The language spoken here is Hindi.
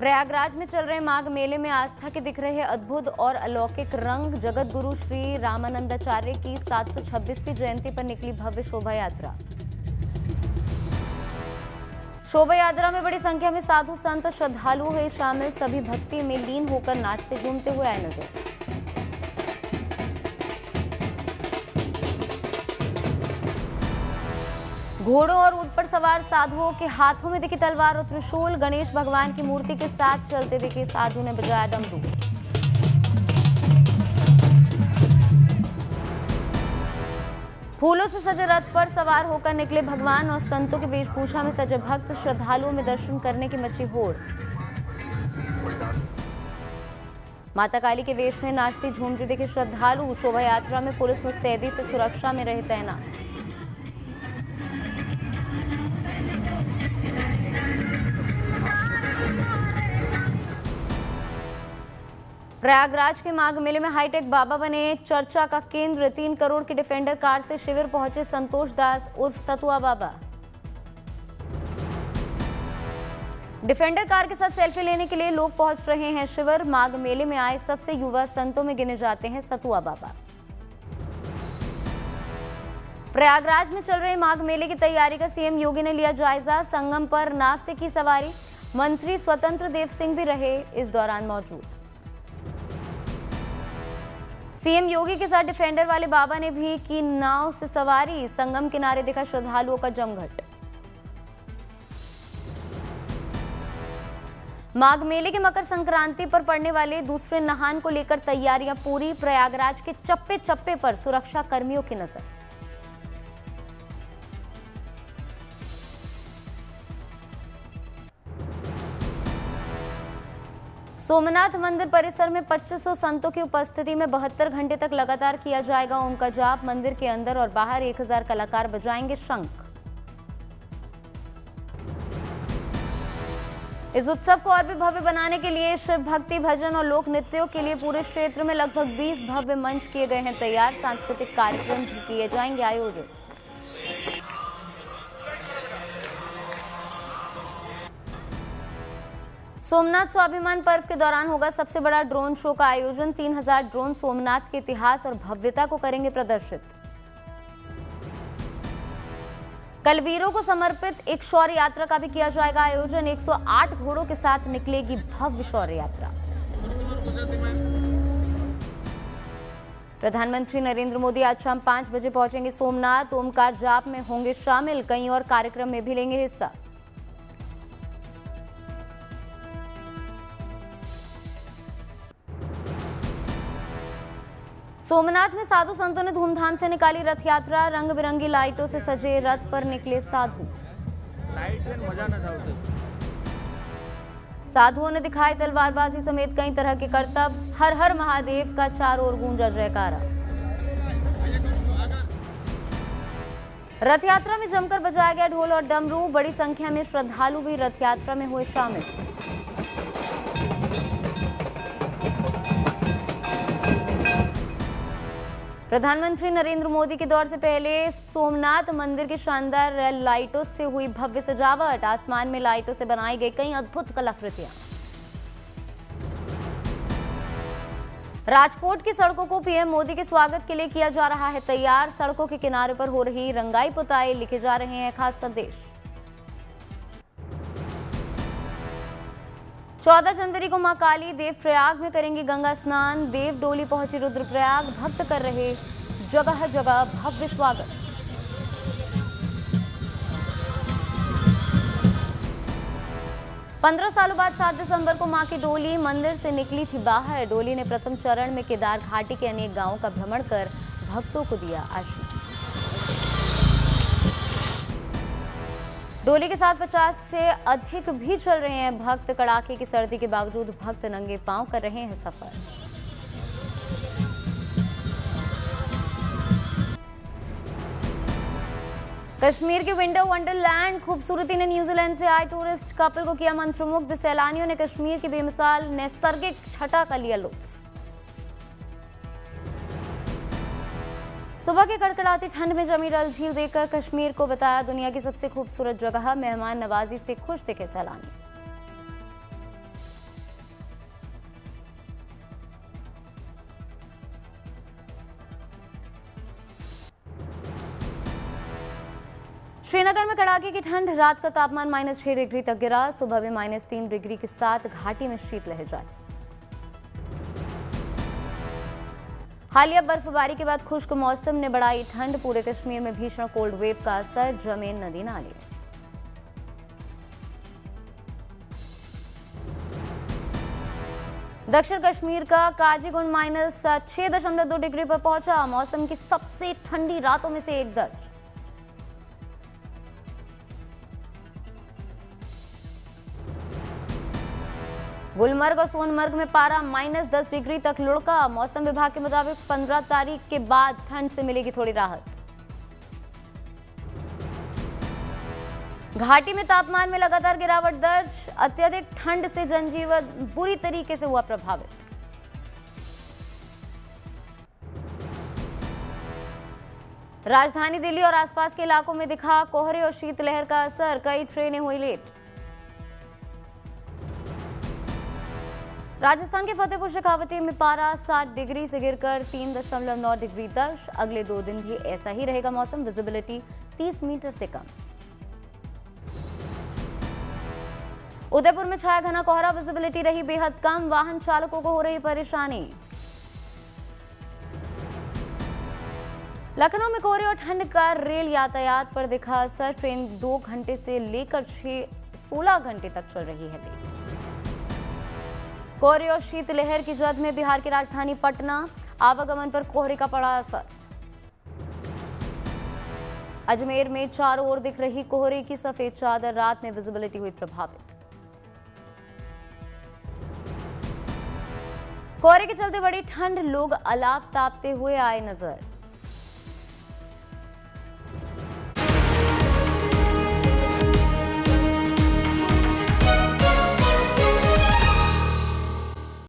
प्रयागराज में चल रहे माघ मेले में आस्था के दिख रहे अद्भुत और अलौकिक रंग। जगत गुरु श्री रामानंदाचार्य की 726वीं जयंती पर निकली भव्य शोभा यात्रा। शोभा यात्रा में बड़ी संख्या में साधु संत और श्रद्धालु हुए शामिल। सभी भक्ति में लीन होकर नाचते झूमते हुए आए नजर। घोड़ों और ऊंट पर सवार साधुओं के हाथों में दिखी तलवार और त्रिशूल। गणेश भगवान की मूर्ति के साथ चलते दिखे साधु ने बजाया डमरू। फूलों से सजे रथ पर सवार होकर निकले भगवान और संतों की वेशभूषा में सजे भक्त श्रद्धालुओं में दर्शन करने की मची होड़। माता काली के वेश में नाचती झूमती दिखे श्रद्धालु। शोभा यात्रा में पुलिस मुस्तैदी से सुरक्षा में रहे तैनात। प्रयागराज के माघ मेले में हाईटेक बाबा बने चर्चा का केंद्र। 3 करोड़ की डिफेंडर कार से शिविर पहुंचे संतोष दास उर्फ सतुआ बाबा। डिफेंडर कार के साथ सेल्फी लेने के लिए लोग पहुंच रहे हैं शिविर। माघ मेले में आए सबसे युवा संतों में गिने जाते हैं सतुआ बाबा। प्रयागराज में चल रहे माघ मेले की तैयारी का सीएम योगी ने लिया जायजा। संगम पर नाव से की सवारी। मंत्री स्वतंत्र देव सिंह भी रहे इस दौरान मौजूद। सीएम योगी के साथ डिफेंडर वाले बाबा ने भी की नाव से सवारी। संगम किनारे दिखा श्रद्धालुओं का जमघट। माघ मेले के मकर संक्रांति पर पड़ने वाले दूसरे नहान को लेकर तैयारियां पूरी। प्रयागराज के चप्पे चप्पे पर सुरक्षा कर्मियों की नजर। सोमनाथ मंदिर परिसर में 2500 संतों की उपस्थिति में 72 घंटे तक लगातार किया जाएगा ओम का जाप। मंदिर के अंदर और बाहर 1000 कलाकार बजाएंगे शंख। इस उत्सव को और भी भव्य बनाने के लिए शिव भक्ति भजन और लोक नृत्यों के लिए पूरे क्षेत्र में लगभग 20 भव्य मंच किए गए हैं तैयार। सांस्कृतिक कार्यक्रम भी किए जाएंगे आयोजित। सोमनाथ स्वाभिमान पर्व के दौरान होगा सबसे बड़ा ड्रोन शो का आयोजन। 3000 ड्रोन सोमनाथ के इतिहास और भव्यता को करेंगे प्रदर्शित। कल वीरों को समर्पित एक शौर्य यात्रा का भी किया जाएगा आयोजन। 108 घोड़ों के साथ निकलेगी भव्य शौर्य यात्रा। प्रधानमंत्री नरेंद्र मोदी आज शाम 5 बजे पहुंचेंगे सोमनाथ। ओमकार जाप में होंगे शामिल। कई और कार्यक्रम में भी लेंगे हिस्सा। सोमनाथ में साधु संतों ने धूमधाम से निकाली रथ यात्रा। रंग बिरंगी लाइटों से सजे रथ पर निकले साधु। साधुओं ने दिखाए तलवारबाजी समेत कई तरह के करतब। हर हर महादेव का चारों ओर गूंजा जयकारा। रथ यात्रा में जमकर बजाया गया ढोल और डमरू। बड़ी संख्या में श्रद्धालु भी रथ यात्रा में हुए शामिल। प्रधानमंत्री नरेंद्र मोदी के दौर से पहले सोमनाथ मंदिर की शानदार लाइटों से हुई भव्य सजावट। आसमान में लाइटों से बनाई गई कई अद्भुत कलाकृतियां। राजकोट की सड़कों को पीएम मोदी के स्वागत के लिए किया जा रहा है तैयार। सड़कों के किनारे पर हो रही रंगाई पुताई लिखे जा रहे हैं खास संदेश। 14 जनवरी को मां काली देवप्रयाग में करेंगी गंगा स्नान। देव डोली पहुंची रुद्रप्रयाग। भक्त कर रहे जगह जगह भव्य स्वागत। पंद्रह सालों बाद 7 दिसंबर को मां की डोली मंदिर से निकली थी बाहर। डोली ने प्रथम चरण में केदार घाटी के अनेक गांवों का भ्रमण कर भक्तों को दिया आशीष। डोली के साथ 50 से अधिक भी चल रहे हैं भक्त। कड़ाके की सर्दी के बावजूद भक्त नंगे पांव कर रहे हैं सफर। कश्मीर के विंटर वंडरलैंड खूबसूरती ने न्यूजीलैंड से आए टूरिस्ट कपल को किया मंत्रमुग्ध। सैलानियों ने कश्मीर की बेमिसाल नैसर्गिक छटा का लिया लुत्फ। सुबह की कड़कड़ाती ठंड में जमी डल झील देखकर कश्मीर को बताया दुनिया की सबसे खूबसूरत जगह। मेहमान नवाजी से खुश दिखे सैलानी। श्रीनगर में कड़ाके की ठंड, रात का तापमान -6 डिग्री तक गिरा। सुबह में -3 डिग्री के साथ घाटी में शीतलहर जारी। हालिया बर्फबारी के बाद खुश्क मौसम ने बढ़ाई ठंड। पूरे कश्मीर में भीषण कोल्ड वेव का असर, जमे नदी नाले। दक्षिण कश्मीर का काजीगुंड -6.2 डिग्री पर पहुंचा। मौसम की सबसे ठंडी रातों में से एक दर्ज। गुलमर्ग और सोनमर्ग में पारा -10 डिग्री तक लुढ़का। मौसम विभाग के मुताबिक 15 तारीख के बाद ठंड से मिलेगी थोड़ी राहत। घाटी में तापमान में लगातार गिरावट दर्ज। अत्यधिक ठंड से जनजीवन बुरी तरीके से हुआ प्रभावित। राजधानी दिल्ली और आसपास के इलाकों में दिखा कोहरे और शीतलहर का असर। कई ट्रेनें हुई लेट। राजस्थान के फतेहपुर शेखावती में पारा 7 डिग्री से गिरकर 3.9 डिग्री दर्ज। अगले 2 दिन भी ऐसा ही रहेगा मौसम। विजिबिलिटी 30 मीटर से कम। उदयपुर में छाया घना कोहरा, विजिबिलिटी रही बेहद कम। वाहन चालकों को हो रही परेशानी। लखनऊ में कोहरे और ठंड का रेल यातायात पर दिखा असर। ट्रेन 2 घंटे से लेकर 16 घंटे तक चल रही है लेट। कोहरे और शीतलहर की जद में बिहार की राजधानी पटना, आवागमन पर कोहरे का पड़ा असर। अजमेर में चारों ओर दिख रही कोहरे की सफेद चादर, रात में विजिबिलिटी हुई प्रभावित। कोहरे के चलते बड़ी ठंड, लोग अलाव तापते हुए आए नजर।